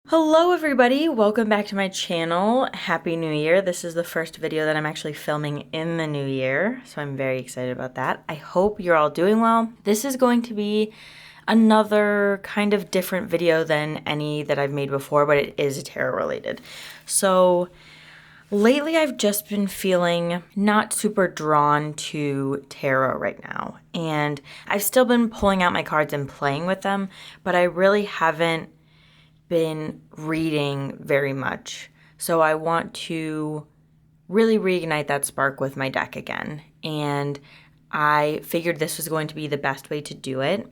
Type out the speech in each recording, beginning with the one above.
Hello everybody, welcome back to my channel. Happy New Year. This is the first video that I'm actually filming in the new year, so I'm very excited about that. I hope you're all doing well. This is going to be another kind of different video than any that I've made before, but it is tarot related. So lately I've just been feeling not super drawn to tarot right now, and I've still been pulling out my cards and playing with them, but I really haven't been reading very much. So I want to really reignite that spark with my deck again. And I figured this was going to be the best way to do it.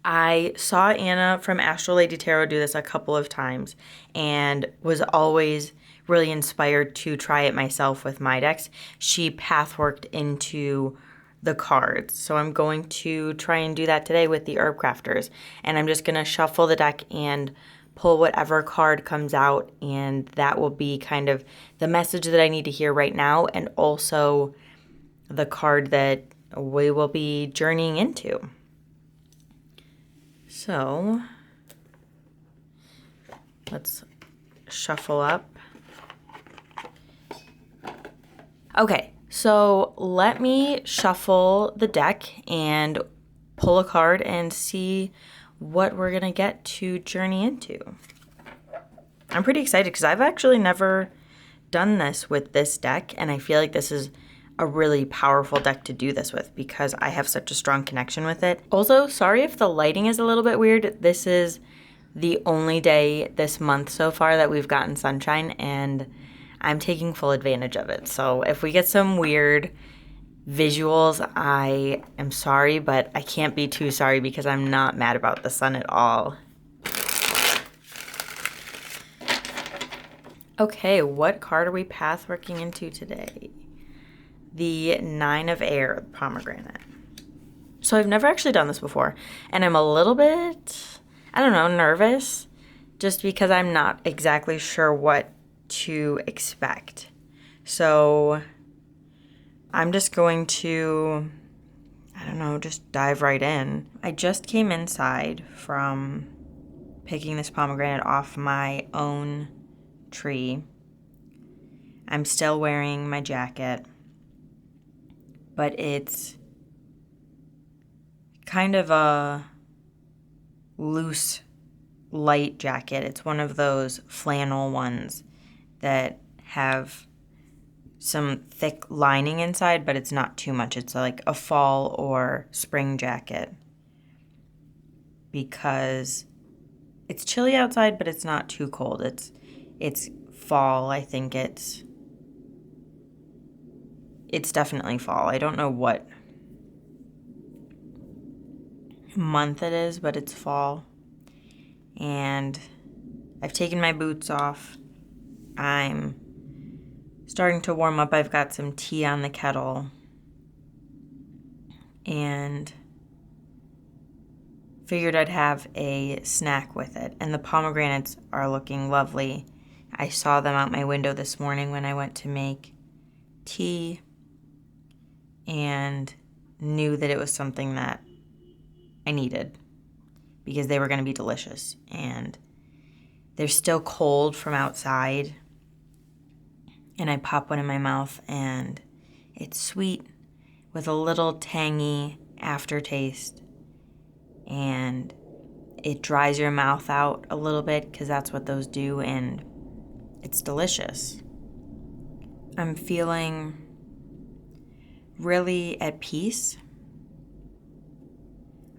I saw Anna from Astral Lady Tarot do this a couple of times and was always really inspired to try it myself with my decks. She pathworked into the cards. So I'm going to try and do that today with the Herbcrafters. And I'm just going to shuffle the deck and pull whatever card comes out, and that will be kind of the message that I need to hear right now, and also the card that we will be journeying into. So let's shuffle up. Okay. So let me shuffle the deck and pull a card and see what we're going to get to journey into. I'm pretty excited because I've actually never done this with this deck, and I feel like this is a really powerful deck to do this with because I have such a strong connection with it. Also, sorry if the lighting is a little bit weird. This is the only day this month so far that we've gotten sunshine, and I'm taking full advantage of it. So if we get some weird visuals, I am sorry, but I can't be too sorry because I'm not mad about the sun at all. Okay, what card are we pathworking into today? The Nine of Air, pomegranate. So I've never actually done this before, and I'm a little bit, I don't know, nervous just because I'm not exactly sure what to expect. So I'm just going to, I don't know, just dive right in. I just came inside from picking this pomegranate off my own tree. I'm still wearing my jacket, but it's kind of a loose, light jacket. It's one of those flannel ones that have some thick lining inside, but it's not too much. It's like a fall or spring jacket because it's chilly outside, but it's not too cold. It's fall. I think it's definitely fall. I don't know what month it is, but it's fall. And I've taken my boots off. I'm starting to warm up. I've got some tea on the kettle and figured I'd have a snack with it. And the pomegranates are looking lovely. I saw them out my window this morning when I went to make tea and knew that it was something that I needed because they were going to be delicious. And they're still cold from outside. And I pop one in my mouth, and it's sweet with a little tangy aftertaste. And it dries your mouth out a little bit because that's what those do, and it's delicious. I'm feeling really at peace.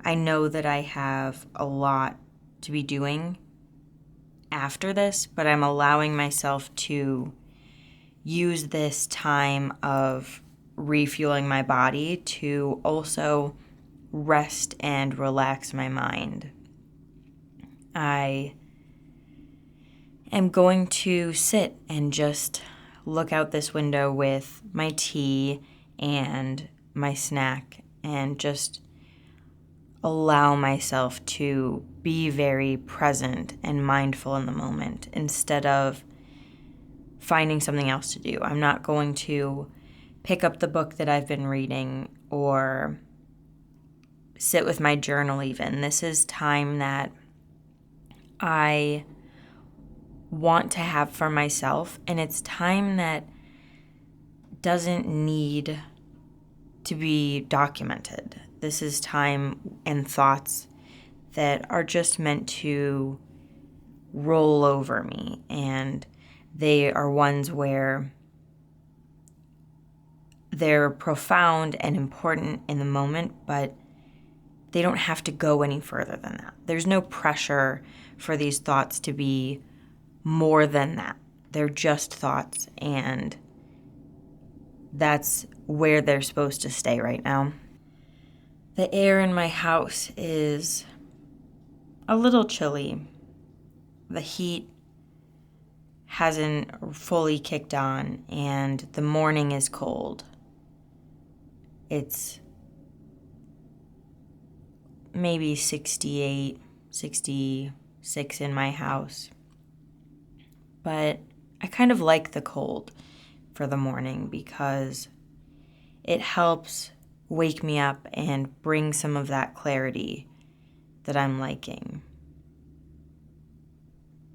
I know that I have a lot to be doing after this, but I'm allowing myself to use this time of refueling my body to also rest and relax my mind. I am going to sit and just look out this window with my tea and my snack and just allow myself to be very present and mindful in the moment instead of finding something else to do. I'm not going to pick up the book that I've been reading or sit with my journal even. This is time that I want to have for myself, and it's time that doesn't need to be documented. This is time and thoughts that are just meant to roll over me, and they are ones where they're profound and important in the moment, but they don't have to go any further than that. There's no pressure for these thoughts to be more than that. They're just thoughts, and that's where they're supposed to stay right now. The air in my house is a little chilly. The heat hasn't fully kicked on, and the morning is cold. It's maybe 68, 66 in my house. But I kind of like the cold for the morning because it helps wake me up and bring some of that clarity that I'm liking.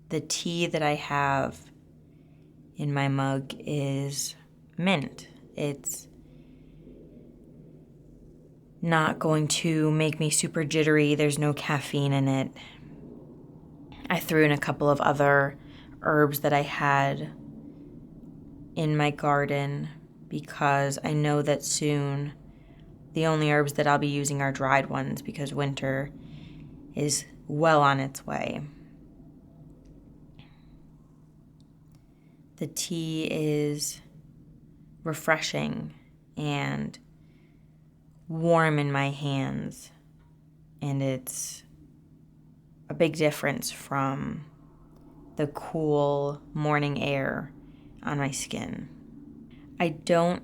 The tea that I have in my mug is mint. It's not going to make me super jittery. There's no caffeine in it. I threw in a couple of other herbs that I had in my garden because I know that soon the only herbs that I'll be using are dried ones because winter is well on its way. The tea is refreshing and warm in my hands, and it's a big difference from the cool morning air on my skin. I don't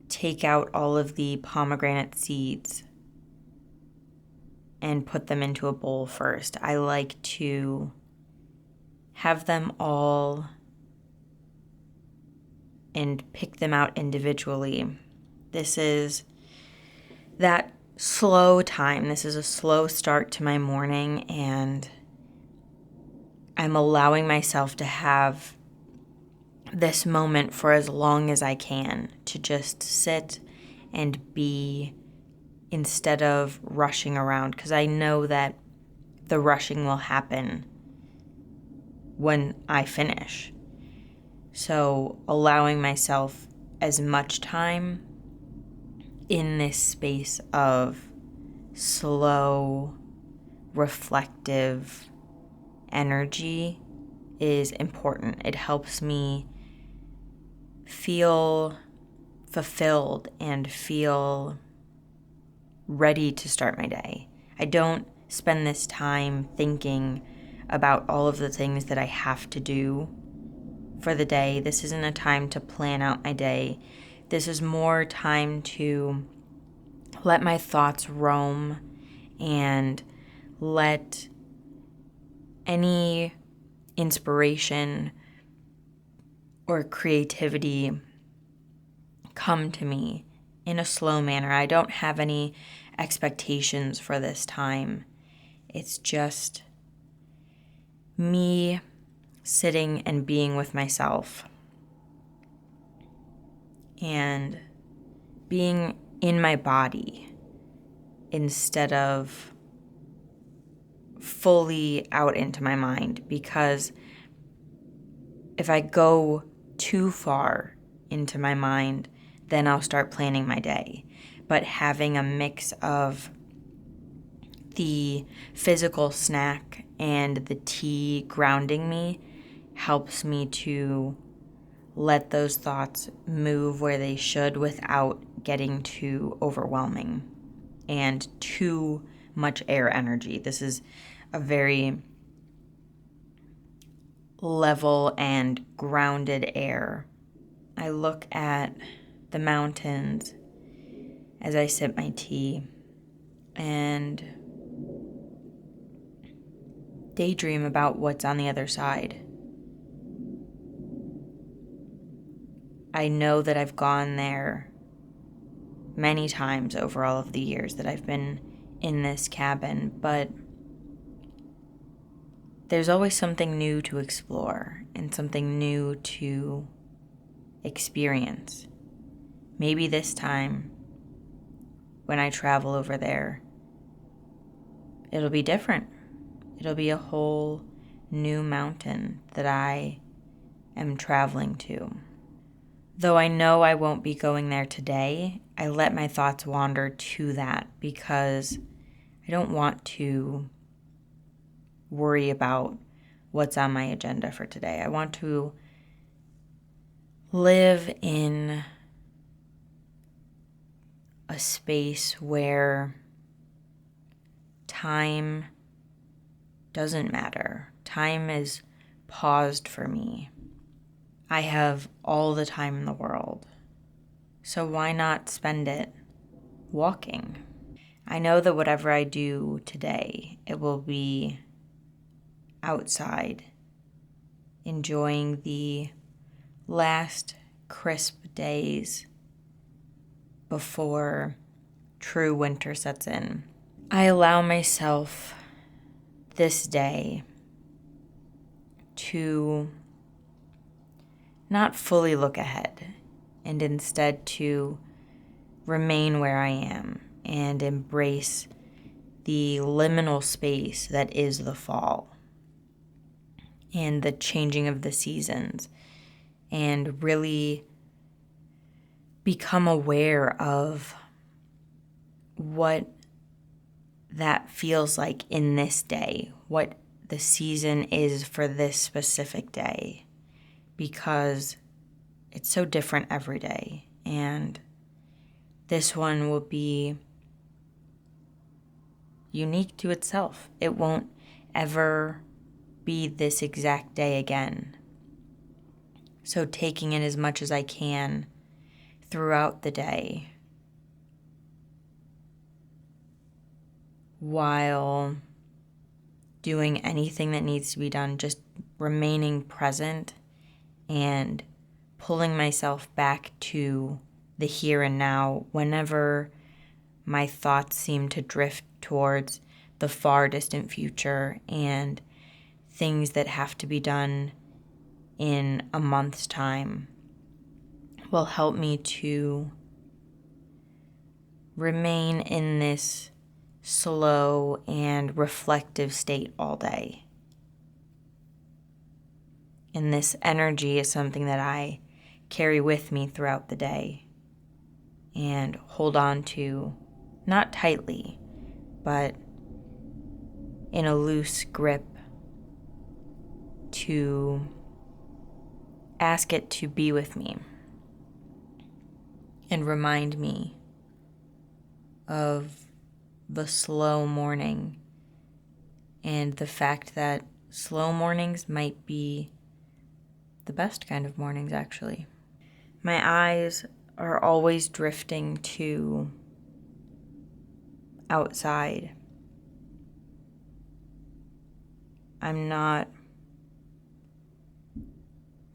take out all of the pomegranate seeds and put them into a bowl first. I like to have them all and pick them out individually. This is that slow time. This is a slow start to my morning, and I'm allowing myself to have this moment for as long as I can to just sit and be instead of rushing around, because I know that the rushing will happen when I finish. So allowing myself as much time in this space of slow, reflective energy is important. It helps me feel fulfilled and feel ready to start my day. I don't spend this time thinking about all of the things that I have to do for the day. This isn't a time to plan out my day. This is more time to let my thoughts roam and let any inspiration or creativity come to me in a slow manner. I don't have any expectations for this time. It's just me sitting and being with myself and being in my body instead of fully out into my mind, because if I go too far into my mind, then I'll start planning my day. But having a mix of the physical snack and the tea grounding me helps me to let those thoughts move where they should without getting too overwhelming and too much air energy. This is a very level and grounded air. I look at the mountains as I sip my tea and daydream about what's on the other side. I know that I've gone there many times over all of the years that I've been in this cabin, but there's always something new to explore and something new to experience. Maybe this time, when I travel over there, it'll be different. It'll be a whole new mountain that I am traveling to. Though I know I won't be going there today, I let my thoughts wander to that because I don't want to worry about what's on my agenda for today. I want to live in a space where time doesn't matter. Time is paused for me. I have all the time in the world. So why not spend it walking? I know that whatever I do today, it will be outside, enjoying the last crisp days before true winter sets in. I allow myself this day to not fully look ahead and instead to remain where I am and embrace the liminal space that is the fall and the changing of the seasons, and really become aware of what that feels like in this day, what the season is for this specific day, because it's so different every day, and this one will be unique to itself. It won't ever be this exact day again. So taking in as much as I can throughout the day while doing anything that needs to be done, just remaining present and pulling myself back to the here and now whenever my thoughts seem to drift towards the far distant future and things that have to be done in a month's time will help me to remain in this slow and reflective state all day. And this energy is something that I carry with me throughout the day and hold on to, not tightly, but in a loose grip, to ask it to be with me and remind me of the slow morning and the fact that slow mornings might be the best kind of mornings, actually. My eyes are always drifting to outside. I'm not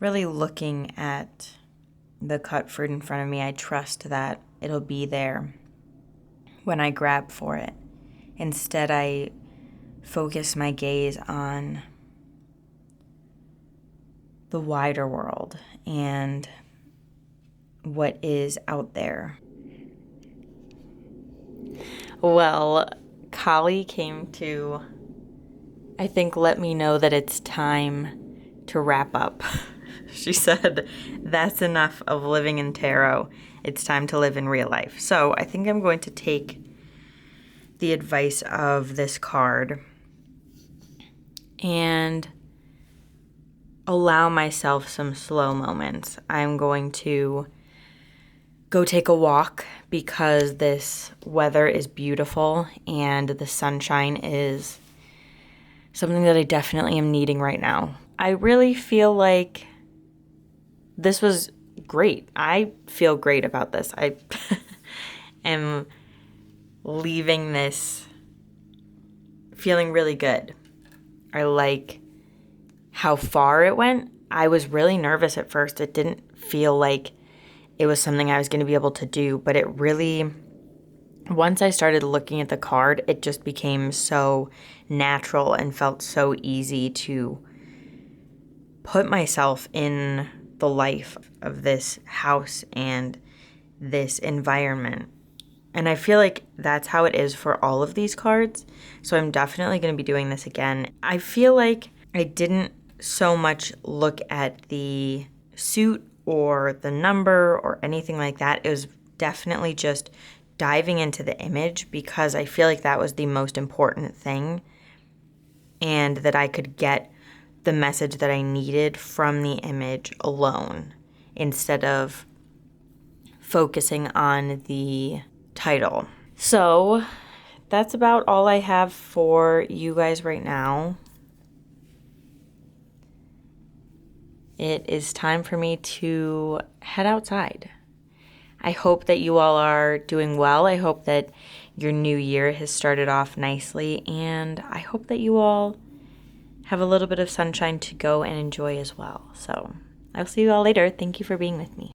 really looking at the cut fruit in front of me. I trust that it'll be there when I grab for it. Instead, I focus my gaze on the wider world and what is out there. Well, Kali came to, I think, let me know that it's time to wrap up. She said, that's enough of living in tarot. It's time to live in real life. So I think I'm going to take the advice of this card and allow myself some slow moments. I'm going to go take a walk because this weather is beautiful and the sunshine is something that I definitely am needing right now. I really feel like this was great. I feel great about this. I am leaving this feeling really good. I like how far it went. I was really nervous at first. It didn't feel like it was something I was going to be able to do, but it really once I started looking at the card, it just became so natural and felt so easy to put myself in the life of this house and this environment. And I feel like that's how it is for all of these cards. So I'm definitely going to be doing this again. I feel like I didn't so much look at the suit or the number or anything like that. It was definitely just diving into the image because I feel like that was the most important thing, and that I could get the message that I needed from the image alone instead of focusing on the title. So that's about all I have for you guys right now. It is time for me to head outside. I hope that you all are doing well. I hope that your new year has started off nicely, and I hope that you all have a little bit of sunshine to go and enjoy as well. So I'll see you all later. Thank you for being with me.